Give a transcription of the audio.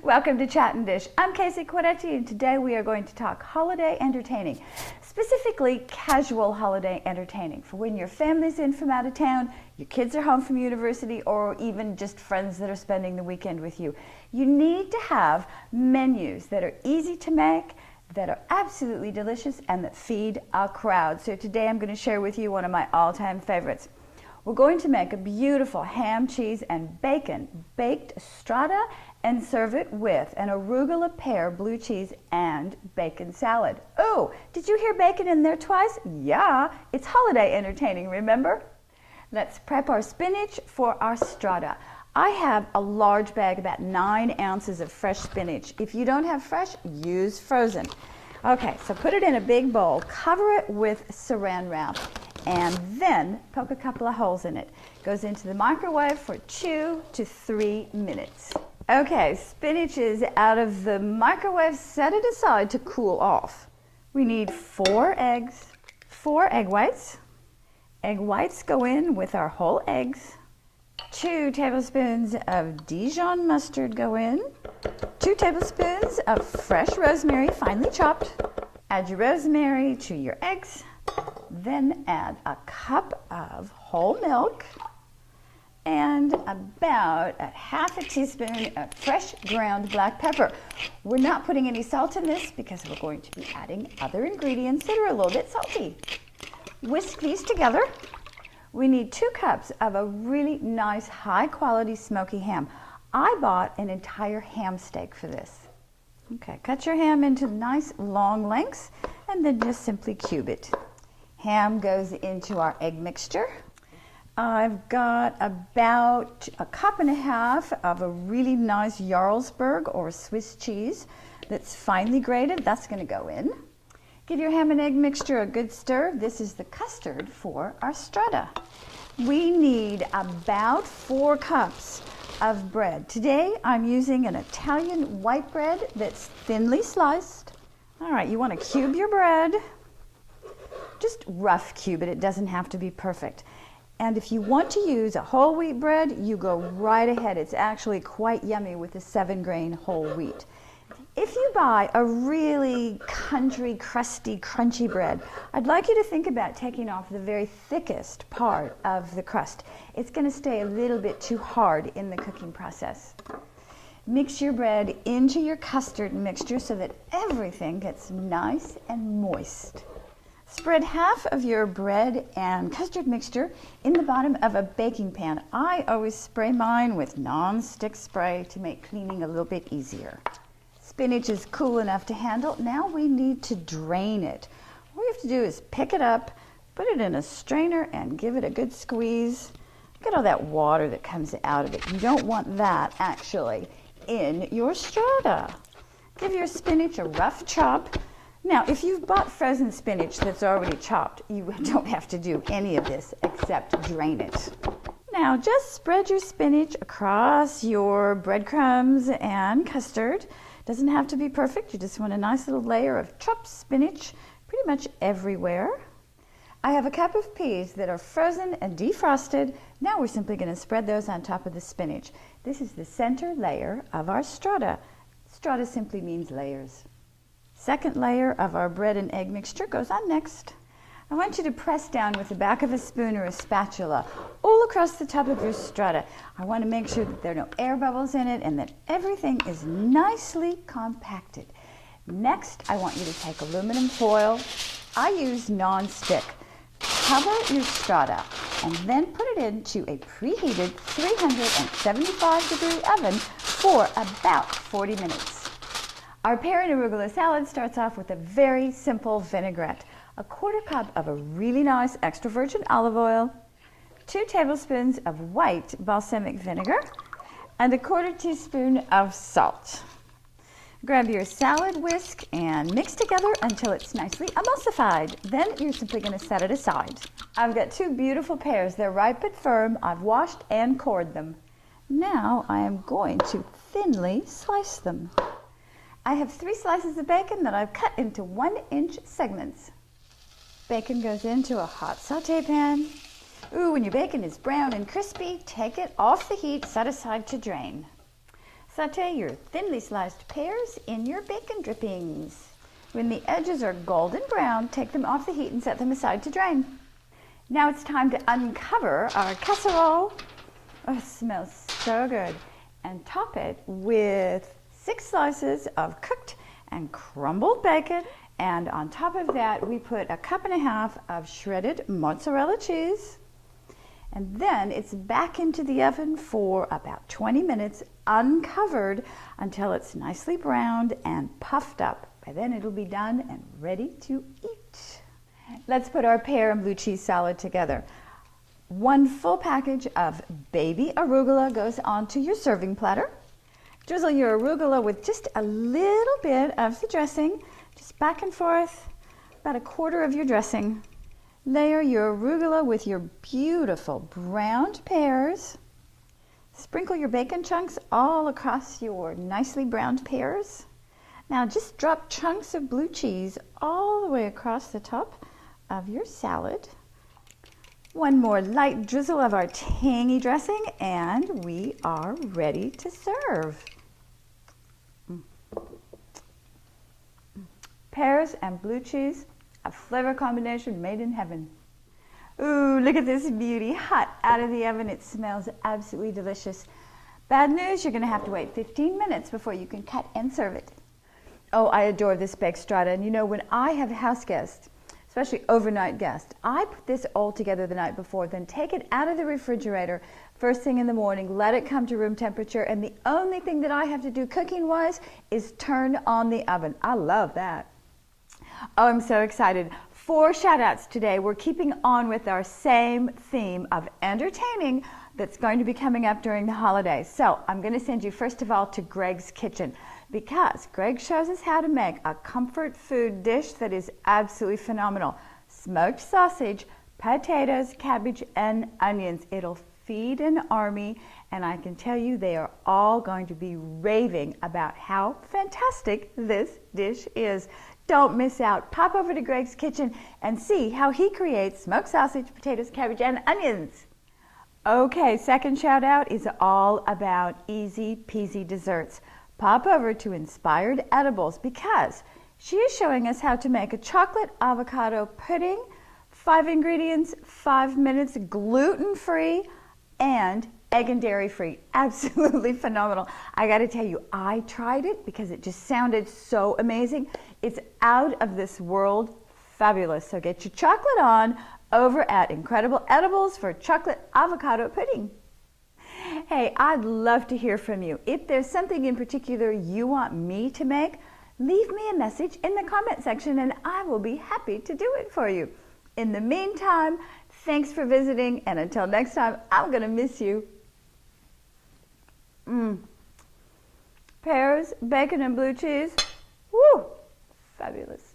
Welcome to Chat and Dish. I'm Casey Quadetti, and today we are going to talk holiday entertaining, specifically casual holiday entertaining for when your family's in from out of town, your kids are home from university, or even just friends that are spending the weekend with you. You need to have menus that are easy to make, that are absolutely delicious, and that feed a crowd. So today I'm going to share with you one of my all-time favorites. We're going to make a beautiful ham, cheese, and bacon baked strata and serve it with an arugula pear blue cheese and bacon salad. Oh, did you hear bacon in there twice? Yeah, it's holiday entertaining, remember? Let's prep our spinach for our strata. I have a large bag, about 9 ounces of fresh spinach. If you don't have fresh, use frozen. Okay, so put it in a big bowl, cover it with saran wrap, and then poke a couple of holes in it. Goes into the microwave for 2 to 3 minutes. Okay, spinach is out of the microwave. Set it aside to cool off. We need 4 eggs, 4 egg whites. Egg whites go in with our whole eggs. 2 tablespoons of Dijon mustard go in. 2 tablespoons of fresh rosemary, finely chopped. Add your rosemary to your eggs. Then add a cup of whole milk and about a half a teaspoon of fresh ground black pepper. We're not putting any salt in this because we're going to be adding other ingredients that are a little bit salty. Whisk these together. We need 2 cups of a really nice high quality smoky ham. I bought an entire ham steak for this. Okay, cut your ham into nice long lengths and then just simply cube it. Ham goes into our egg mixture. I've got about a cup and a half of a really nice Jarlsberg or Swiss cheese that's finely grated. That's going to go in. Give your ham and egg mixture a good stir. This is the custard for our strata. We need about 4 cups of bread. Today I'm using an Italian white bread that's thinly sliced. All right, you want to cube your bread. Just rough cube it. It doesn't have to be perfect. And if you want to use a whole wheat bread, you go right ahead. It's actually quite yummy with the 7-grain whole wheat. If you buy a really country, crusty, crunchy bread, I'd like you to think about taking off the very thickest part of the crust. It's going to stay a little bit too hard in the cooking process. Mix your bread into your custard mixture so that everything gets nice and moist. Spread half of your bread and custard mixture in the bottom of a baking pan. I always spray mine with non-stick spray to make cleaning a little bit easier. Spinach is cool enough to handle. Now we need to drain it. All we have to do is pick it up, put it in a strainer, and give it a good squeeze. Look at all that water that comes out of it. You don't want that actually in your strata. Give your spinach a rough chop. Now, if you've bought frozen spinach that's already chopped, you don't have to do any of this except drain it. Now, just spread your spinach across your breadcrumbs and custard. Doesn't have to be perfect. You just want a nice little layer of chopped spinach pretty much everywhere. I have a cup of peas that are frozen and defrosted. Now we're simply going to spread those on top of the spinach. This is the center layer of our strata. Strata simply means layers. Second layer of our bread and egg mixture goes on next. I want you to press down with the back of a spoon or a spatula all across the top of your strata. I want to make sure that there are no air bubbles in it and that everything is nicely compacted. Next, I want you to take aluminum foil. I use non-stick. Cover your strata and then put it into a preheated 375-degree oven for about 40 minutes. Our pear and arugula salad starts off with a very simple vinaigrette. A 1/4 cup of a really nice extra virgin olive oil, 2 tablespoons of white balsamic vinegar, and a 1/4 teaspoon of salt. Grab your salad whisk and mix together until it's nicely emulsified. Then you're simply going to set it aside. I've got 2 beautiful pears. They're ripe but firm. I've washed and cored them. Now I am going to thinly slice them. I have 3 slices of bacon that I've cut into 1-inch segments. Bacon goes into a hot saute pan. Ooh, when your bacon is brown and crispy, take it off the heat, set aside to drain. Saute your thinly sliced pears in your bacon drippings. When the edges are golden brown, take them off the heat and set them aside to drain. Now it's time to uncover our casserole. Oh, it smells so good. And top it with 6 slices of cooked and crumbled bacon. And on top of that, we put 1.5 cups of shredded mozzarella cheese. And then it's back into the oven for about 20 minutes, uncovered, until it's nicely browned and puffed up. By then it'll be done and ready to eat. Let's put our pear and blue cheese salad together. 1 full package of baby arugula goes onto your serving platter. Drizzle your arugula with just a little bit of the dressing, just back and forth, about 1/4 of your dressing. Layer your arugula with your beautiful browned pears. Sprinkle your bacon chunks all across your nicely browned pears. Now just drop chunks of blue cheese all the way across the top of your salad. 1 more light drizzle of our tangy dressing and we are ready to serve. Pears and blue cheese, a flavor combination made in heaven. Ooh, look at this beauty, hot out of the oven. It smells absolutely delicious. Bad news, you're gonna have to wait 15 minutes before you can cut and serve it. Oh, I adore this baked strata. And you know, when I have house guests, especially overnight guests, I put this all together the night before, then take it out of the refrigerator first thing in the morning, let it come to room temperature, and the only thing that I have to do cooking-wise is turn on the oven. I love that. Oh, I'm so excited. 4 shout-outs today. We're keeping on with our same theme of entertaining that's going to be coming up during the holidays. So I'm going to send you first of all to Greg's Kitchen, because Greg shows us how to make a comfort food dish that is absolutely phenomenal. Smoked sausage, potatoes, cabbage, and onions. It'll feed an army, and I can tell you they are all going to be raving about how fantastic this dish is. Don't miss out. Pop over to Greg's Kitchen and see how he creates smoked sausage, potatoes, cabbage, and onions. Okay, second shout out is all about easy peasy desserts. Pop over to Inspired Edibles because she is showing us how to make a chocolate avocado pudding. 5 ingredients, 5 minutes, gluten-free and egg and dairy free. Absolutely phenomenal. I got to tell you, I tried it because it just sounded so amazing. It's out of this world fabulous. So get your chocolate on over at Incredible Edibles for chocolate avocado pudding. Hey, I'd love to hear from you. If there's something in particular you want me to make, leave me a message in the comment section and I will be happy to do it for you. In the meantime, thanks for visiting, and until next time, I'm gonna miss you. Pears, bacon, and blue cheese. Woo! Fabulous.